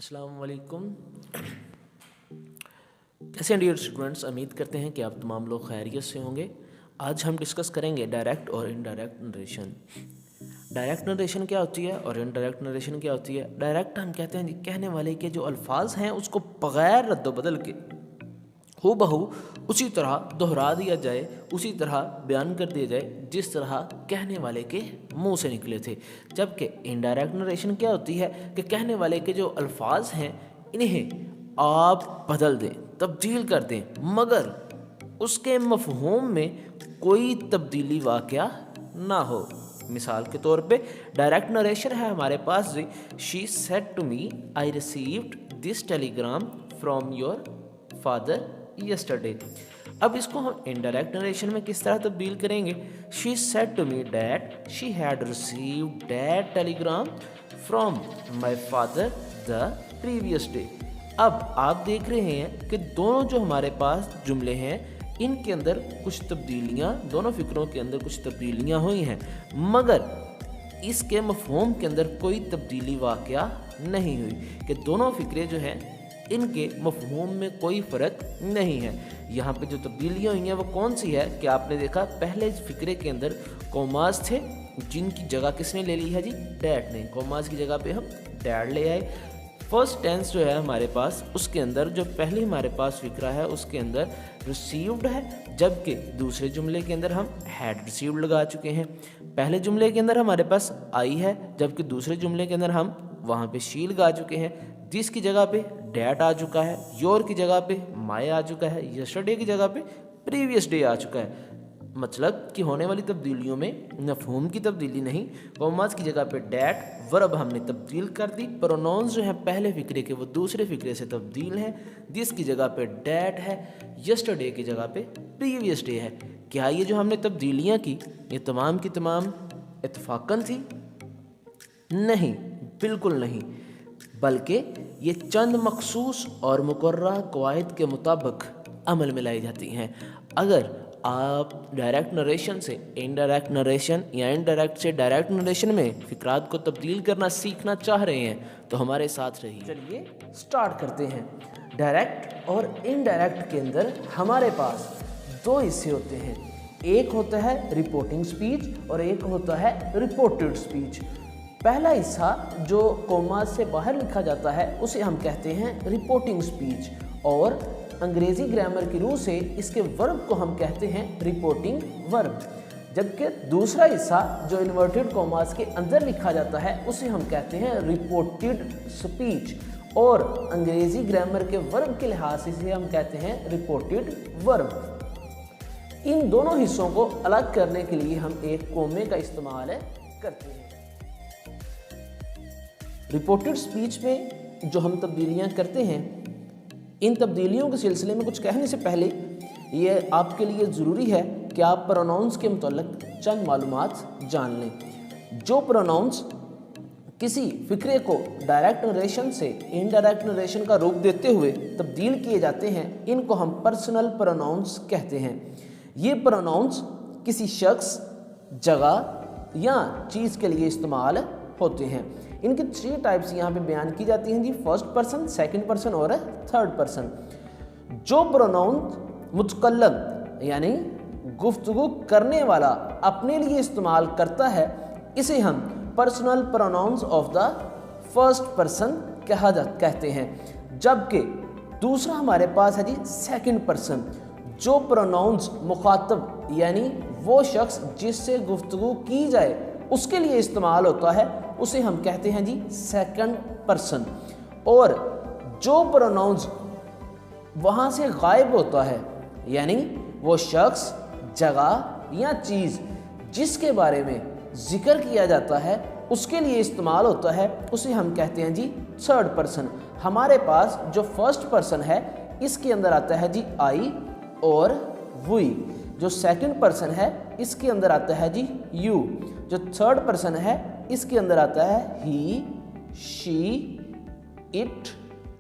अस्सलाम वालेकुम। कैसे हैं डियर स्टूडेंट्स, उम्मीद करते हैं कि आप तमाम लोग खैरियत से होंगे। आज हम डिस्कस करेंगे डायरेक्ट और इनडायरेक्ट नरेशन। डायरेक्ट नरेशन क्या होती है और इनडायरेक्ट नरेशन क्या होती है। डायरेक्ट हम कहते हैं कहने वाले के जो अल्फाज हैं उसको बग़ैर रद्द बदल के हू बहू उसी तरह दोहरा दिया जाए, उसी तरह बयान कर दिया जाए जिस तरह कहने वाले के मुंह से निकले थे। जबकि इनडायरेक्ट नरेशन क्या होती है कि कहने वाले के जो अल्फाज हैं इन्हें आप बदल दें, तब्दील कर दें, मगर उसके मफ़हूम में कोई तब्दीली वाक़या ना हो। मिसाल के तौर पे डायरेक्ट नरेशन है हमारे पास जी, she said to me I received this telegram from your father yesterday. अब इसको हम इनडायरेक्ट नरेशन में किस तरह तब्दील करेंगे। She said to me that she had received that telegram from my father the previous day. अब आप देख रहे हैं कि दोनों जो हमारे पास जुमले हैं इनके अंदर कुछ तब्दीलियाँ, दोनों फ़िक्रों के अंदर कुछ तब्दीलियाँ हुई हैं, मगर इसके मफ़हूम के अंदर कोई तब्दीली वाक़या नहीं हुई कि दोनों फ़िक्रे जो हैं इनके मफ़हूम में कोई फ़र्क नहीं है। यहाँ पे जो तब्दीलियाँ हुई हैं वो कौन सी है कि आपने देखा पहले फ़िक्रे के अंदर कोमास थे जिनकी जगह किसने ले ली है जी, डैड ने। कोमास की जगह पे हम डैड ले आए। फर्स्ट टेंस जो है हमारे पास उसके अंदर जो पहले हमारे पास फ़िक्रा है उसके अंदर रिसीव्ड है, जबकि दूसरे जुमले के अंदर हम हैड रिसीव्ड लगा चुके हैं। पहले जुमले के अंदर हमारे पास आई है, जबकि दूसरे जुमले के अंदर हम वहाँ पे शी लगा चुके हैं। दिस की जगह पे डैट आ चुका है, योर की जगह पे माय आ चुका है, यस्टरडे की जगह पे प्रीवियस डे आ चुका है। मतलब कि होने वाली तब्दीलियों में मफ़हूम की तब्दीली नहीं, कॉमास की जगह पे डैट, वर्ब हमने तब्दील कर दी। प्रोनाउंस जो हैं पहले फ़िक्रे के वो दूसरे फ़िक्रे से तब्दील हैं। दिस की जगह पे डैट है, यस्टरडे की जगह पे प्रीवियस डे है। क्या ये जो हमने तब्दीलियाँ की ये तमाम की तमाम इत्तफ़ाक़न थी? नहीं, बिल्कुल नहीं, बल्कि ये चंद मखसूस और मुकर्रर कवायद के मुताबिक अमल में लाई जाती हैं। अगर आप डायरेक्ट नरेशन से इनडायरेक्ट नरेशन या इनडायरेक्ट से डायरेक्ट नरेशन में फ़िक्रात को तब्दील करना सीखना चाह रहे हैं तो हमारे साथ रहिए। चलिए स्टार्ट करते हैं। डायरेक्ट और इनडायरेक्ट के अंदर हमारे पास दो हिस्से होते हैं, एक होता है रिपोर्टिंग स्पीच और एक होता है रिपोर्टेड स्पीच। पहला हिस्सा जो कोमा से बाहर लिखा जाता है उसे हम कहते हैं रिपोर्टिंग स्पीच, और अंग्रेज़ी ग्रामर की रूह से इसके वर्ब को हम कहते हैं रिपोर्टिंग वर्ब। जबकि दूसरा हिस्सा जो इन्वर्टेड कोमास के अंदर लिखा जाता है उसे हम कहते हैं रिपोर्टेड स्पीच, और अंग्रेज़ी ग्रामर के वर्ब के लिहाज से इसे हम कहते हैं रिपोर्टेड वर्ब। इन दोनों हिस्सों को अलग करने के लिए हम एक कोमे का इस्तेमाल करते हैं। रिपोर्टेड स्पीच में जो हम तब्दीलियाँ करते हैं, इन तब्दीलियों के सिलसिले में कुछ कहने से पहले ये आपके लिए ज़रूरी है कि आप प्रोनाउंस के मुतल्लिक़ चंद मालूमात जान लें। जो प्रोनाउंस किसी फ़िक्रे को डायरेक्ट नरेशन से इनडायरेक्ट नरेशन का रूप देते हुए तब्दील किए जाते हैं इनको हम पर्सनल प्रोनाउंस कहते हैं। ये प्रोनाउंस किसी शख्स, जगह या चीज़ के लिए इस्तेमाल होते हैं। इनकी 3 टाइप्स यहाँ पे बयान की जाती हैं जी, फर्स्ट पर्सन, सेकंड पर्सन और थर्ड पर्सन। जो प्रोनाउन मुतकल्लम यानी गुफ्तगू करने वाला अपने लिए इस्तेमाल करता है इसे हम personal pronouns of the first person कहते हैं। जबकि दूसरा हमारे पास है जी सेकंड पर्सन। जो प्रोनाउंस मुखातब यानी वो शख्स जिससे गुफ्तगू की जाए उसके लिए इस्तेमाल होता है उसे हम कहते हैं जी सेकंड पर्सन। और जो प्रोनाउंस वहाँ से गायब होता है यानी वो शख्स, जगह या चीज़ जिसके बारे में जिक्र किया जाता है उसके लिए इस्तेमाल होता है उसे हम कहते हैं जी थर्ड पर्सन। हमारे पास जो फर्स्ट पर्सन है इसके अंदर आता है जी आई और वी। जो सेकंड पर्सन है इसके अंदर आता है जी यू। जो थर्ड पर्सन है इसके अंदर आता है ही, शी, इट।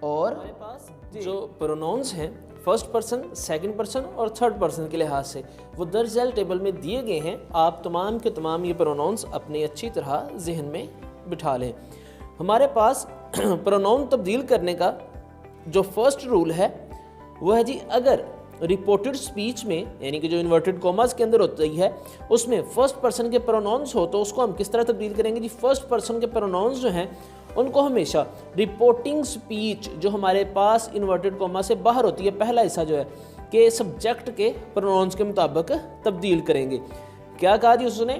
और हमारे पास जो प्रोनाउंस हैं फर्स्ट पर्सन, सेकंड पर्सन और थर्ड पर्सन के लिहाज से वो दर्जल टेबल में दिए गए हैं। आप तमाम के तमाम ये प्रोनाउंस अपने अच्छी तरह जहन में बिठा लें। हमारे पास प्रोनाउन तब्दील करने का जो फर्स्ट रूल है वो है जी, अगर रिपोर्टेड स्पीच में यानी कि जो इन्वर्टेड कॉमास के अंदर होती है उसमें फर्स्ट पर्सन के प्रोनाउंस हो तो उसको हम किस तरह तब्दील करेंगे जी। फर्स्ट पर्सन के प्रोनाउंस जो हैं उनको हमेशा रिपोर्टिंग स्पीच जो हमारे पास इन्वर्टेड कॉमा से बाहर होती है, पहला हिस्सा जो है कि सब्जेक्ट के प्रोनाउंस के मुताबिक तब्दील करेंगे। क्या कहा जी उसने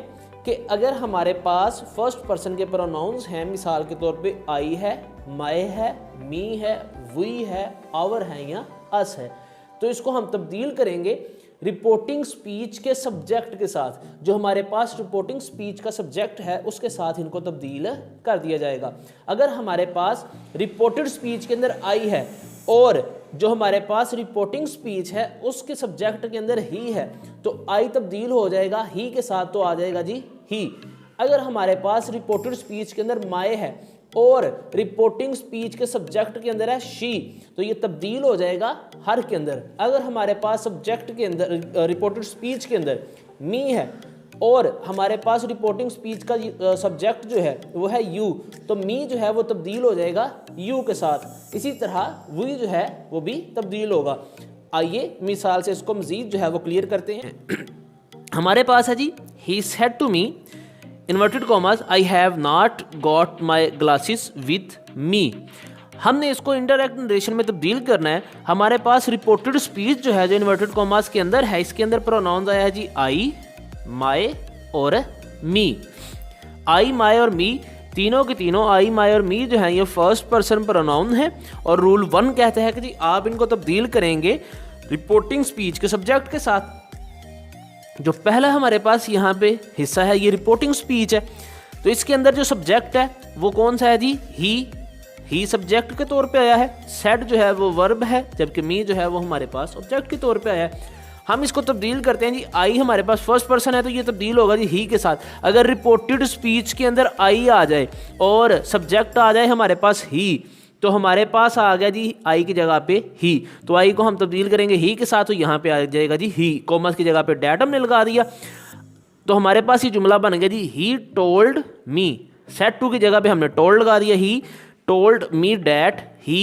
कि अगर हमारे पास फर्स्ट पर्सन के प्रोनाउंस हैं, मिसाल के तौर पे आई है, माय है, मी है, वी है, आवर है या अस है, तो इसको हम तब्दील करेंगे रिपोर्टिंग स्पीच के सब्जेक्ट के साथ। जो हमारे पास रिपोर्टिंग स्पीच का सब्जेक्ट है उसके साथ इनको तब्दील कर दिया जाएगा। अगर हमारे पास रिपोर्टेड स्पीच के अंदर आई है और जो हमारे पास रिपोर्टिंग स्पीच है उसके सब्जेक्ट के अंदर ही है तो आई तब्दील हो जाएगा ही के साथ, तो आ जाएगा जी ही। अगर हमारे पास रिपोर्टेड स्पीच के अंदर माय है और रिपोर्टिंग स्पीच के सब्जेक्ट के अंदर है शी, तो ये तब्दील हो जाएगा हर के अंदर। अगर हमारे पास सब्जेक्ट के अंदर रिपोर्टेड स्पीच के अंदर मी है और हमारे पास रिपोर्टिंग स्पीच का सब्जेक्ट जो है वो है यू, तो मी जो है वो तब्दील हो जाएगा यू के साथ। इसी तरह वी जो है वो भी तब्दील होगा। आइए मिसाल से इसको मजीद जो है वो क्लियर करते हैं। हमारे पास है जी, he said to me inverted commas I have not got my glasses with me. हमने इसको इंडायरेक्ट नरेशन में तब्दील करना है। हमारे पास रिपोर्टेड स्पीच जो है जो इन्वर्टेड कॉमास के अंदर है, इसके अंदर प्रोनाउंस आया है जी आई, माय और मी। आई, माय और मी तीनों के तीनों, आई, माय और मी जो है ये फर्स्ट पर्सन प्रोनाउन है और रूल 1 कहता है कि जी आप इनको तब्दील करेंगे रिपोर्टिंग स्पीच के सब्जेक्ट के साथ। जो पहला हमारे पास यहाँ पे हिस्सा है ये रिपोर्टिंग स्पीच है, तो इसके अंदर जो सब्जेक्ट है वो कौन सा है जी, ही सब्जेक्ट के तौर पे आया है, सेड जो है वो वर्ब है, जबकि मी जो है वो हमारे पास ऑब्जेक्ट के तौर पे आया है। हम इसको तब्दील करते हैं जी, आई हमारे पास फर्स्ट पर्सन है तो ये तब्दील होगा जी ही के साथ। अगर रिपोर्टेड स्पीच के अंदर आई आ जाए और सब्जेक्ट आ जाए हमारे पास ही, तो हमारे पास आ गया जी आई की जगह पे ही, तो आई को हम तब्दील करेंगे ही के साथ, तो यहाँ पे आ जाएगा जी ही। कॉमर्स की जगह पे डैट हमने लगा दिया, तो हमारे पास ये जुमला बन गया जी he told me. Said to की जगह पे हमने टोल्ड लगा दिया, he told me that, he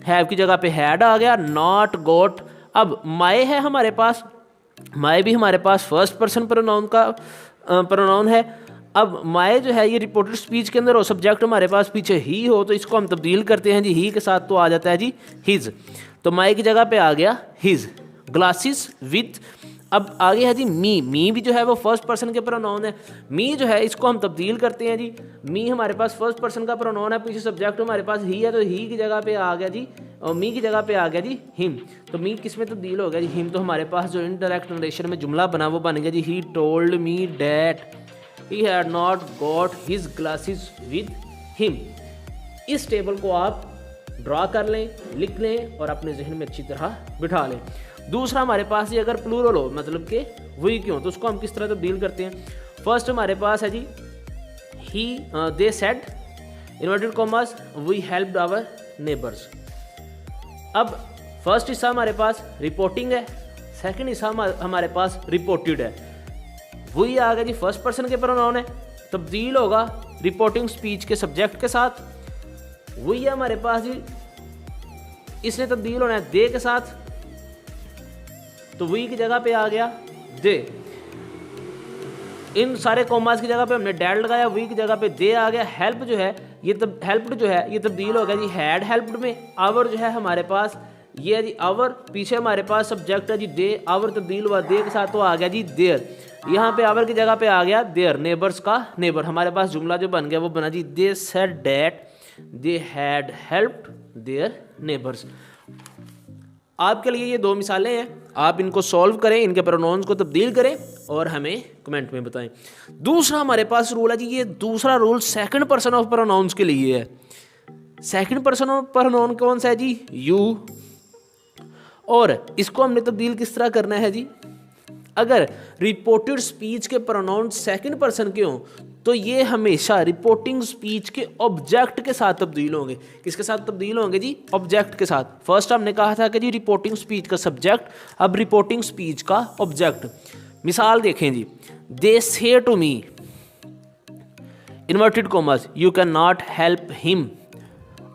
have की जगह पे हैड आ गया, नॉट गॉट। अब माय है हमारे पास, माय भी हमारे पास फर्स्ट पर्सन प्रोनाउन का प्रोनाउन है। अब माय जो है ये रिपोर्टेड स्पीच के अंदर हो, सब्जेक्ट हमारे पास पीछे ही हो, तो इसको हम तब्दील करते हैं जी ही के साथ, तो आ जाता है जी हिज। तो माय की जगह पे आ गया हिज। ग्लासेस विथ, अब आगे है जी मी भी जो है वो फर्स्ट पर्सन के प्रोनाउन है। मी जो है इसको हम तब्दील करते हैं जी, मी हमारे पास फर्स्ट पर्सन का प्रोनाउन है, पीछे सब्जेक्ट हमारे पास ही है, तो ही की जगह पे आ गया जी, और मी की जगह पे आ गया जी हिम। तो मी किस में तब्दील हो गया जी हिम। तो हमारे पास जो इनडायरेक्ट नरेशन में जुमला बना वो बन गया जी he told me that he had not got his glasses with him. इस टेबल को आप ड्रा कर लें, लिख लें और अपने जहन में अच्छी तरह बिठा लें। दूसरा हमारे पास ये अगर प्लूरल हो, मतलब कि वही क्यों, तो उसको हम किस तरह तब्दील करते हैं। फर्स्ट हमारे पास है जी he they said inverted commas we helped our neighbours. अब फर्स्ट हिस्सा हमारे पास रिपोर्टिंग है, सेकंड हिस्सा हमारे पास रिपोर्टेड है। वही आ गया जी फर्स्ट पर्सन के प्रोनाउन है, तब्दील होगा रिपोर्टिंग स्पीच के सब्जेक्ट के साथ। वही है हमारे पास जी, इसने तब्दील होना है दे के साथ, तो वही की जगह पे आ गया दे। इन सारे कॉमास की जगह पे हमने डैड लगाया, वही की जगह पे दे आ गया। हेल्प जो है ये हेल्प्ड जो है ये तब्दील हो गया जी हैड हेल्प्ड में। आवर जो है हमारे पास ये है जी आवर, पीछे हमारे पास सब्जेक्ट है जी दे, आवर तब्दील हुआ दे के साथ, तो आ गया जी देयर। यहाँ पे आवर की जगह पे आ गया देयर, नेबर्स का नेबर। हमारे पास जुमला जो बन गया वो बना जी they said that they had helped their neighbours. आपके लिए ये दो मिसालें हैं, आप इनको सॉल्व करें, इनके प्रोनाउंस को तब्दील करें और हमें कमेंट में बताएं। दूसरा हमारे पास रूल है जी, ये दूसरा rule second person of pronouns के लिए है। सेकंड पर्सन ऑफ प्रोनाउन कौन सा है जी, यू। और इसको हमने तब्दील किस तरह करना है जी, अगर रिपोर्टेड स्पीच के प्रोनाउन सेकंड पर्सन के हों तो ये हमेशा रिपोर्टिंग स्पीच के ऑब्जेक्ट के साथ तब्दील होंगे। किसके साथ तब्दील होंगे जी, ऑब्जेक्ट के साथ। फर्स्ट हमने कहा था कि जी रिपोर्टिंग स्पीच का सब्जेक्ट, अब रिपोर्टिंग स्पीच का ऑब्जेक्ट। मिसाल देखें जी, they say to me, inverted commas, you can not help him.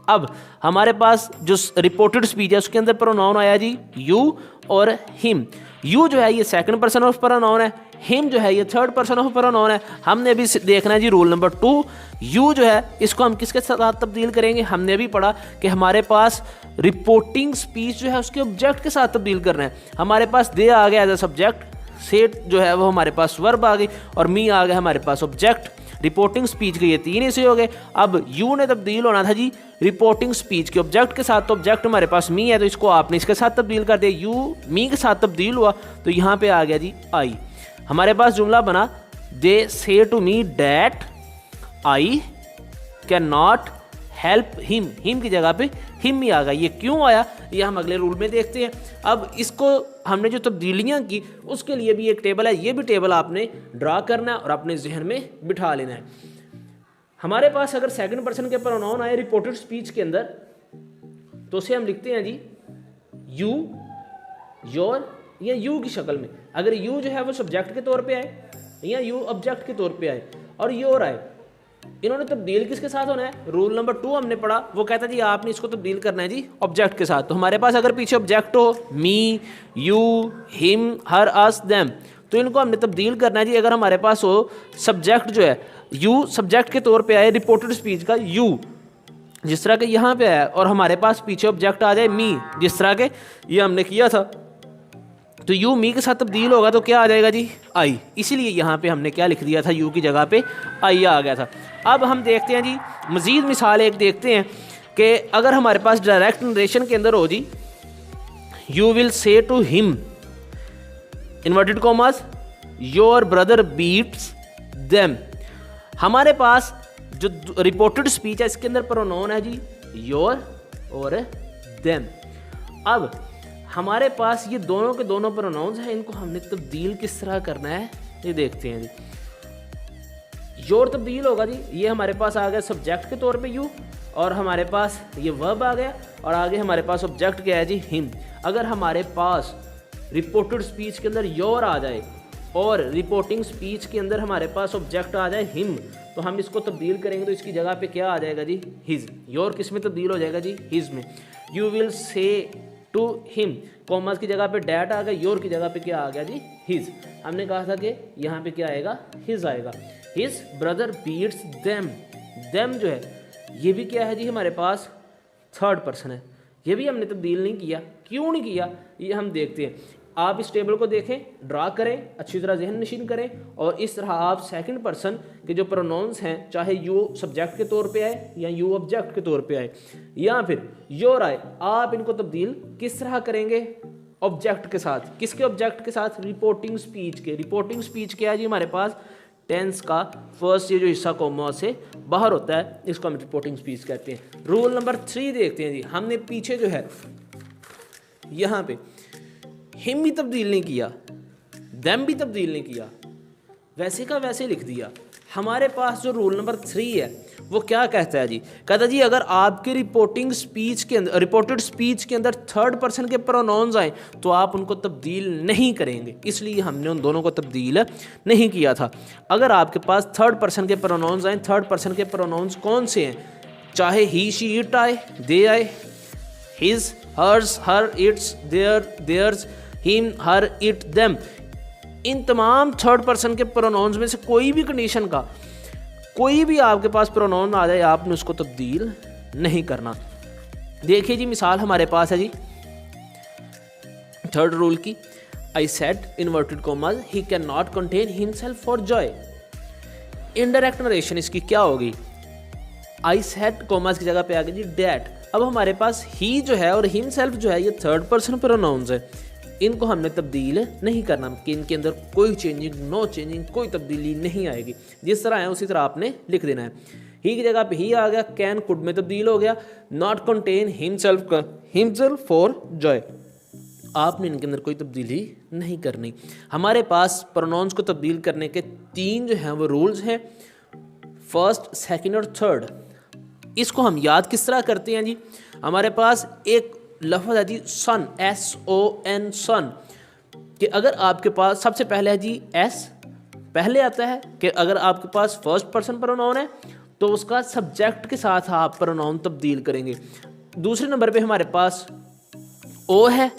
अब हमारे पास जो रिपोर्टेड स्पीच है उसके अंदर प्रोनाउन आया जी यू और हिम। यू जो है ये सेकंड पर्सन ऑफ प्रोनाउन है, हिम जो है ये थर्ड पर्सन ऑफ प्रोनाउन है। हमने अभी देखना है जी रूल नंबर 2, यू जो है इसको हम किसके साथ तब्दील करेंगे। हमने अभी पढ़ा कि हमारे पास रिपोर्टिंग स्पीच जो है उसके ऑब्जेक्ट के साथ तब्दील करना है। हमारे पास दे आ गया एज अ सब्जेक्ट, सेट जो है वो हमारे पास वर्ब आ गई और मी आ गया हमारे पास ऑब्जेक्ट। रिपोर्टिंग स्पीच के ये 3 हिस्से हो गए। अब यू ने तब्दील होना था जी रिपोर्टिंग स्पीच के ऑब्जेक्ट के साथ, तो ऑब्जेक्ट हमारे पास मी है तो इसको आपने इसके साथ तब्दील कर दिया, यू मी के साथ तब्दील हुआ तो यहाँ पे आ गया जी आई। हमारे पास जुमला बना they say to me that I can not help him, him की जगह पे हिम ही आ गया। ये क्यों आया ये हम अगले रूल में देखते हैं। अब इसको हमने जो तब्दीलियाँ की उसके लिए भी एक टेबल है, ये भी टेबल आपने ड्रा करना है और अपने जहन में बिठा लेना है। हमारे पास अगर सेकंड पर्सन के प्रोनाउन आए रिपोर्टेड स्पीच के अंदर तो उसे हम लिखते हैं जी यू, योर या यू की शक्ल में। अगर यू जो है वो सब्जेक्ट के तौर पे आए या यू ऑब्जेक्ट के तौर पे आए और योर आए, इन्होंने तब्दील किसके साथ होना है। रूल नंबर 2 हमने पढ़ा, वो कहता है जी आपने इसको तब्दील करना है जी ऑब्जेक्ट के साथ। तो हमारे पास अगर पीछे ऑब्जेक्ट हो me, you, him, her, us, them, तो इनको हमने तब्दील करना है जी। अगर हमारे पास हो सब्जेक्ट जो है यू सब्जेक्ट के तौर पे आए रिपोर्टेड स्पीच का यू जिस तरह के यहाँ पे आया और हमारे पास पीछे ऑब्जेक्ट आ जाए मी जिस तरह के ये हमने किया था, तो यू मी के साथ तब्दील होगा तो क्या आ जाएगा जी आई। इसीलिए यहाँ पे हमने क्या लिख दिया था यू की जगह पे आई आ गया था। अब हम देखते हैं जी मज़ीद मिसाल एक देखते हैं कि अगर हमारे पास डायरेक्ट नरेशन के अंदर हो जी you will say to him inverted commas your brother beats them. हमारे पास जो रिपोर्टेड स्पीच है इसके अंदर प्रोनाउन है जी योर और देम। अब हमारे पास ये दोनों के दोनों प्रोनाउंस हैं, इनको हमने तब्दील किस तरह करना है ये देखते हैं जी। योर तब्दील होगा जी, ये हमारे पास आ गया सब्जेक्ट के तौर पे यू और हमारे पास ये वर्ब आ गया और आगे हमारे पास ऑब्जेक्ट क्या है जी हिम। अगर हमारे पास रिपोर्टेड स्पीच के अंदर योर आ जाए और रिपोर्टिंग स्पीच के अंदर हमारे पास ऑब्जेक्ट आ जाए हिम, तो हम इसको तब्दील करेंगे तो इसकी जगह पे क्या आ जाएगा जी हिज। योर किस में तब्दील हो जाएगा जी हिज में। You will say to him, commas की जगह पे डैट आ गया, योर की जगह पे क्या आ गया जी हिज। हमने कहा था कि यहाँ पे क्या आएगा हिज आएगा। His brother beats them, them जो है ये भी क्या है जी हमारे पास थर्ड पर्सन है, ये भी हमने तब्दील नहीं किया। क्यों नहीं किया ये हम देखते हैं। आप इस टेबल को देखें, ड्रा करें, अच्छी तरह जहन नशीन करें और इस तरह आप सेकंड पर्सन के जो प्रोनाउंस हैं चाहे यू सब्जेक्ट के तौर पे आए या यू ऑब्जेक्ट के तौर पे आए या फिर योर आए, आप इनको तब्दील किस तरह करेंगे ऑब्जेक्ट के साथ। किसके ऑब्जेक्ट के साथ रिपोर्टिंग स्पीच के। रिपोर्टिंग स्पीच क्या है जी हमारे पास टेंस का फर्स्ट ये जो हिस्सा कॉमा से बाहर होता है इसको हम रिपोर्टिंग स्पीच कहते हैं। रूल नंबर 3 देखते हैं जी। हमने पीछे जो है यहाँ पे हिम भी तब्दील नहीं किया, देम भी तब्दील नहीं किया, वैसे का वैसे लिख दिया। हमारे पास जो रूल नंबर 3 है वो क्या कहता है जी, कहता जी अगर आपके रिपोर्टिंग स्पीच के अंदर रिपोर्टेड स्पीच के अंदर थर्ड पर्सन के प्रोनाउंस आए तो आप उनको तब्दील नहीं करेंगे, इसलिए हमने उन दोनों को तब्दील नहीं किया था। अगर आपके पास थर्ड पर्सन के प्रोनाउंस आए, थर्ड पर्सन के प्रोनाउंस कौन से हैं, चाहे ही she it I, they I, his hers her its their theirs, him her it them, इन तमाम थर्ड पर्सन के प्रोनाउंस में से कोई भी कंडीशन का कोई भी आपके पास प्रोनाउन आ जाए आपने उसको तब्दील नहीं करना। देखिए जी मिसाल हमारे पास है जी थर्ड रूल की, I said inverted commas he can not contain himself for Joy. Indirect narration इसकी क्या होगी, आई सेड कॉमास की जगह पे आ गई जी डैट। अब हमारे पास ही जो है और हिमसेल्फ जो है ये थर्ड पर्सन प्रोनाउंस है, इनको हमने तब्दील नहीं करना कि इनके अंदर कोई चेंजिंग नो चेंजिंग कोई तब्दीली नहीं आएगी, जिस तरह है उसी तरह आपने लिख देना है। ही की जगह पे ही आ गया, कैन कुड में तब्दील हो गया, not contain himself for Joy, आपने इनके अंदर कोई तब्दीली नहीं करनी। हमारे पास प्रोनाउंस को तब्दील करने के 3 जो हैं वो रूल्स हैं, फर्स्ट सेकंड और थर्ड। इसको हम याद किस तरह करते हैं जी, हमारे पास एक लफ्ज़ है जी सन, SON सन, कि अगर आपके पास सबसे पहले है जी S पहले आता है कि अगर आपके पास फर्स्ट पर्सन प्रोनाउन है तो उसका सब्जेक्ट के साथ आप प्रोनाउन तब्दील करेंगे। दूसरे नंबर पे हमारे पास ओ है,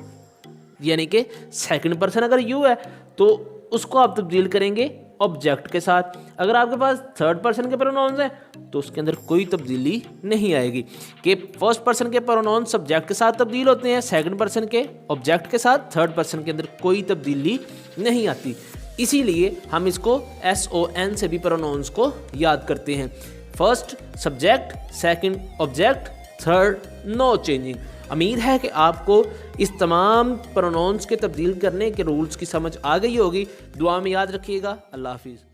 यानी कि सेकंड पर्सन अगर यू है तो उसको आप तब्दील करेंगे ऑब्जेक्ट के साथ। अगर आपके पास थर्ड पर्सन के प्रोनाउंस हैं तो उसके अंदर कोई तब्दीली नहीं आएगी कि फर्स्ट पर्सन के प्रोनाउन सब्जेक्ट के साथ तब्दील होते हैं, सेकंड पर्सन के ऑब्जेक्ट के साथ, थर्ड पर्सन के अंदर कोई तब्दीली नहीं आती। इसीलिए हम इसको SON से भी प्रोनाउंस को याद करते हैं। First subject, second object, third no changing. उम्मीद है कि आपको इस तमाम प्रोनाउंस के तब्दील करने के रूल्स की समझ आ गई होगी। दुआ में याद रखिएगा। अल्लाह हाफिज़।